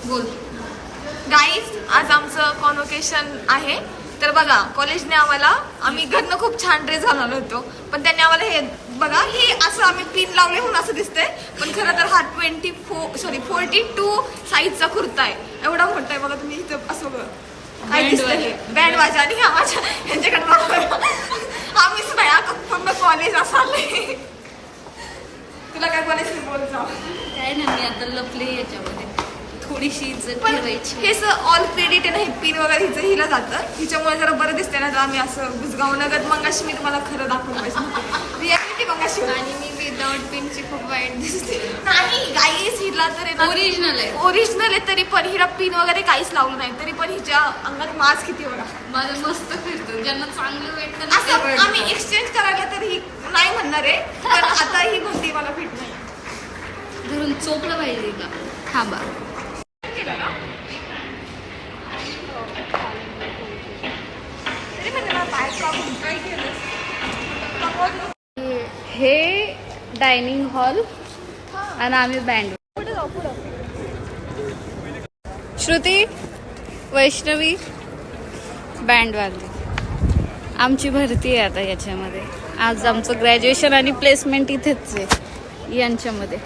बोल गाईज, आज आमचं कॉन्व्होकेशन आहे. तर बघा, कॉलेजने आम्ही घरनं खूप छान ड्रेस घालून होतो, पण त्यांनी आम्हाला हे बघा, हे असं आम्ही पिन लावले म्हणून असं दिसतंय, पण खरं तर हा 42 साईजचा कुर्ता आहे. एवढा मोठा आहे बघा. तुम्ही इथं असं काय दिसतंय, बँड वाजा. आणि ह्यांच्याकडे आम्हीच नाही कॉलेज असं. तुला काय बोलायचं बोल जाऊ. काय नाही, मी आता लपले याच्यामध्ये थोडीशी इज्जत ठेवायची. हे ऑल क्रेडिट आहे ना, हे पिन वगैरे हिचं हिला जातं, हिच्यामुळे जरा बरं दिसते ना. तर आम्ही असं बुजगाव नगद मंगाशी मी तुम्हाला खरं दाखवलं पाहिजे रियालिटी मंगाशी. आणि मी विदाउट पिनची खूप वाईट दिसते. नाही गाईस, हिला तर ओरिजिनल आहे तरी पण हिला पिन वगैरे काहीच लावलं नाही, तरी पण हिच्या अंगात मास किती बघा. माझं मस्त फिरतो. ज्यांना चांगलं भेटतं असं आम्ही एक्सचेंज करायला तर ही नाही म्हणणार आहे, पण आता ही कोणती मला फिट नाही. धरून चोपलं पाहिजे का. थांबा, हे डायनिंग हॉल आणि आम्ही बँड. श्रुती, वैष्णवी बँडवाली. आमची भरती आहे आता याच्यामध्ये. आज आमचं ग्रॅज्युएशन आणि प्लेसमेंट इथेच आहे यांच्यामध्ये.